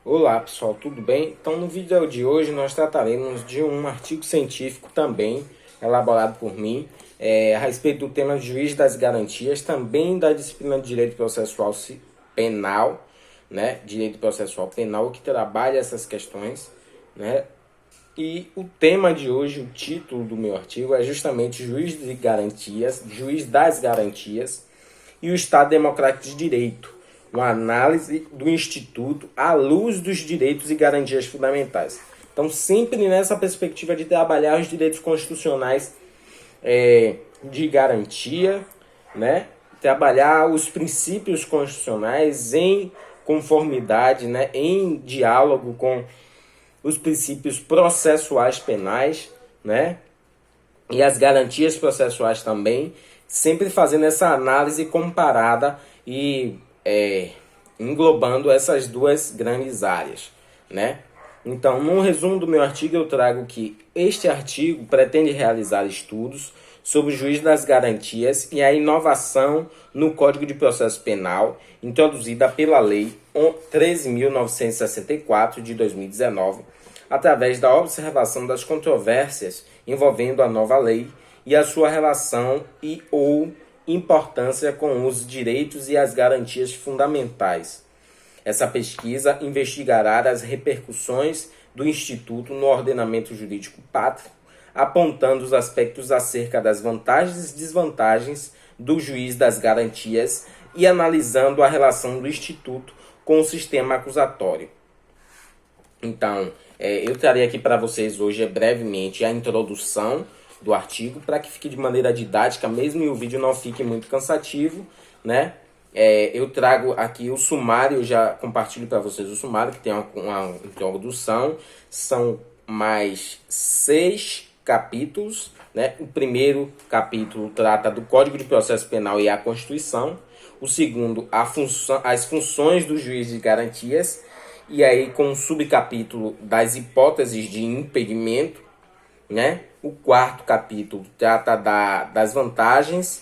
Olá pessoal, tudo bem? Então no vídeo de hoje nós trataremos de um artigo científico também elaborado por mim a respeito do tema juiz das garantias, também da disciplina de direito processual penal, né? Direito processual penal que trabalha essas questões, né? E o tema de hoje, o título do meu artigo é justamente juiz das garantias e o Estado Democrático de Direito, uma análise do Instituto à luz dos direitos e garantias fundamentais. Então, sempre nessa perspectiva de trabalhar os direitos constitucionais de garantia, né? Trabalhar os princípios constitucionais em conformidade, né? Em diálogo com os princípios processuais penais, né? E as garantias processuais também, sempre fazendo essa análise comparada e englobando essas duas grandes áreas, né? Então, no resumo do meu artigo, eu trago que este artigo pretende realizar estudos sobre o juiz das garantias e a inovação no Código de Processo Penal introduzida pela Lei 13.964 de 2019, através da observação das controvérsias envolvendo a nova lei e a sua relação e ou importância com os direitos e as garantias fundamentais. Essa pesquisa investigará as repercussões do Instituto no ordenamento jurídico pátrio, apontando os aspectos acerca das vantagens e desvantagens do juiz das garantias e analisando a relação do Instituto com o sistema acusatório. Então, eu trarei aqui para vocês hoje brevemente a introdução do artigo, para que fique de maneira didática, mesmo e o vídeo não fique muito cansativo, né? Eu trago aqui o sumário, eu já compartilho para vocês o sumário, que tem uma introdução, são mais 6 capítulos, né? O primeiro capítulo trata do Código de Processo Penal e a Constituição, o segundo, as funções do juiz de garantias, e aí com o subcapítulo das hipóteses de impedimento, né? O quarto capítulo trata das vantagens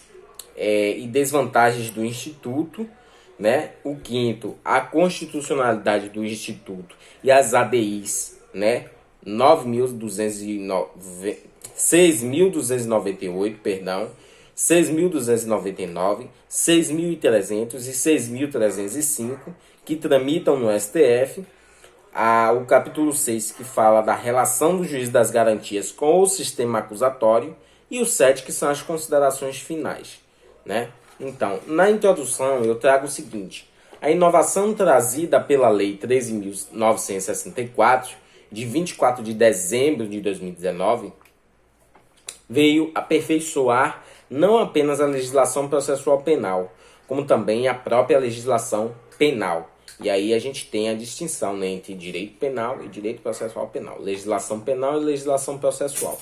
e desvantagens do Instituto, né? O quinto, a constitucionalidade do Instituto e as ADIs, né? 6.298, perdão, 6.299, 6.300 e 6.305, que tramitam no STF. O capítulo 6, que fala da relação do juiz das garantias com o sistema acusatório, e o 7, que são as considerações finais, né? Então, na introdução eu trago o seguinte: a inovação trazida pela Lei 13.964, de 24 de dezembro de 2019, veio aperfeiçoar não apenas a legislação processual penal, como também a própria legislação penal. E aí a gente tem a distinção, né, entre direito penal e direito processual penal, legislação penal e legislação processual.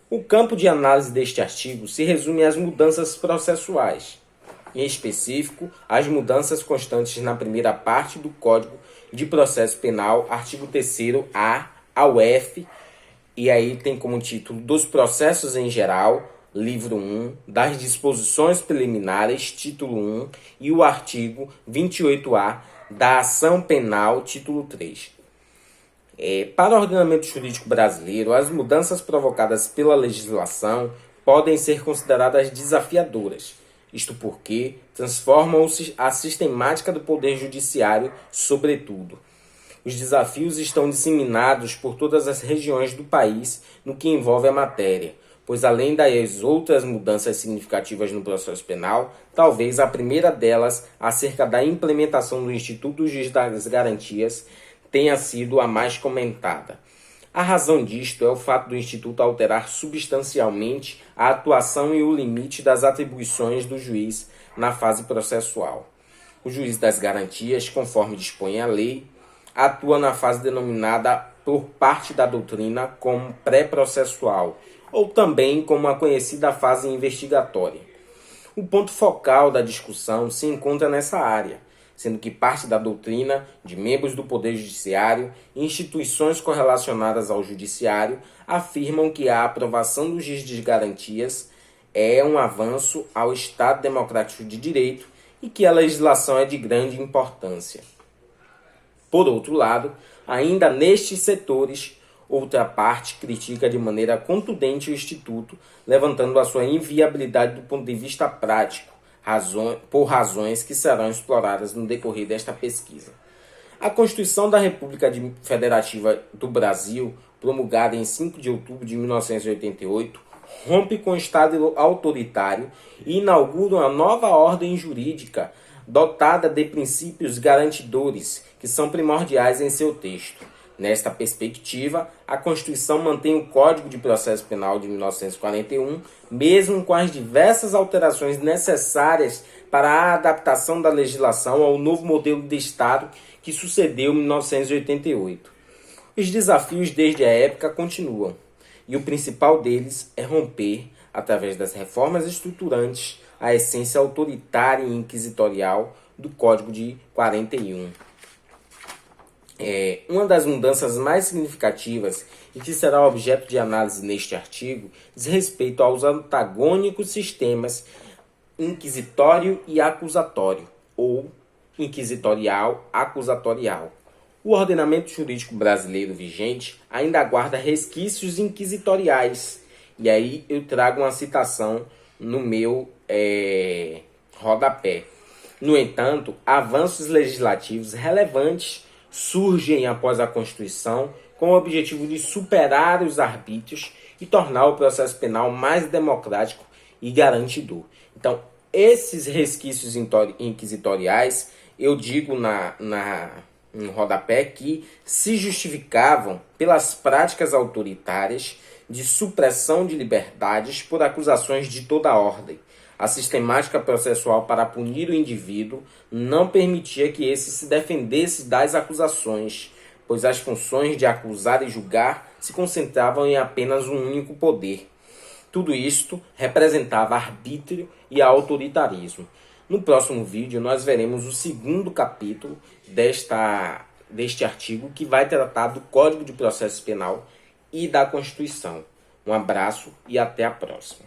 O campo de análise deste artigo se resume às mudanças processuais, em específico, as mudanças constantes na primeira parte do Código de Processo Penal, artigo 3º-A ao F, e aí tem como título dos processos em geral, livro 1, das disposições preliminares, título 1, e o artigo 28A da ação penal, título 3. Para o ordenamento jurídico brasileiro, as mudanças provocadas pela legislação podem ser consideradas desafiadoras, isto porque transformam a sistemática do poder judiciário, sobretudo. Os desafios estão disseminados por todas as regiões do país no que envolve a matéria, pois além das outras mudanças significativas no processo penal, talvez a primeira delas, acerca da implementação do Instituto do Juiz das Garantias, tenha sido a mais comentada. A razão disto é o fato do Instituto alterar substancialmente a atuação e o limite das atribuições do juiz na fase processual. O juiz das garantias, conforme dispõe a lei, atua na fase denominada por parte da doutrina como pré-processual, ou também como a conhecida fase investigatória. O ponto focal da discussão se encontra nessa área, sendo que parte da doutrina de membros do Poder Judiciário e instituições correlacionadas ao Judiciário afirmam que a aprovação do juiz de garantias é um avanço ao Estado Democrático de Direito e que a legislação é de grande importância. Por outro lado, ainda nestes setores, outra parte critica de maneira contundente o Instituto, levantando a sua inviabilidade do ponto de vista prático, por razões que serão exploradas no decorrer desta pesquisa. A Constituição da República Federativa do Brasil, promulgada em 5 de outubro de 1988, rompe com o Estado autoritário e inaugura uma nova ordem jurídica dotada de princípios garantidores, que são primordiais em seu texto. Nesta perspectiva, a Constituição mantém o Código de Processo Penal de 1941, mesmo com as diversas alterações necessárias para a adaptação da legislação ao novo modelo de Estado que sucedeu em 1988. Os desafios desde a época continuam, e o principal deles é romper, através das reformas estruturantes, a essência autoritária e inquisitorial do Código de 41. Uma das mudanças mais significativas e que será objeto de análise neste artigo diz respeito aos antagônicos sistemas inquisitório e acusatório, ou inquisitorial-acusatorial. O ordenamento jurídico brasileiro vigente ainda aguarda resquícios inquisitoriais. E aí eu trago uma citação no meu rodapé. No entanto, avanços legislativos relevantes surgem após a Constituição com o objetivo de superar os arbítrios e tornar o processo penal mais democrático e garantidor. Então, esses resquícios inquisitoriais, eu digo no rodapé que se justificavam pelas práticas autoritárias de supressão de liberdades por acusações de toda ordem. A sistemática processual para punir o indivíduo não permitia que esse se defendesse das acusações, pois as funções de acusar e julgar se concentravam em apenas um único poder. Tudo isto representava arbítrio e autoritarismo. No próximo vídeo nós veremos o segundo capítulo deste artigo, que vai tratar do Código de Processo Penal e da Constituição. Um abraço e até a próxima.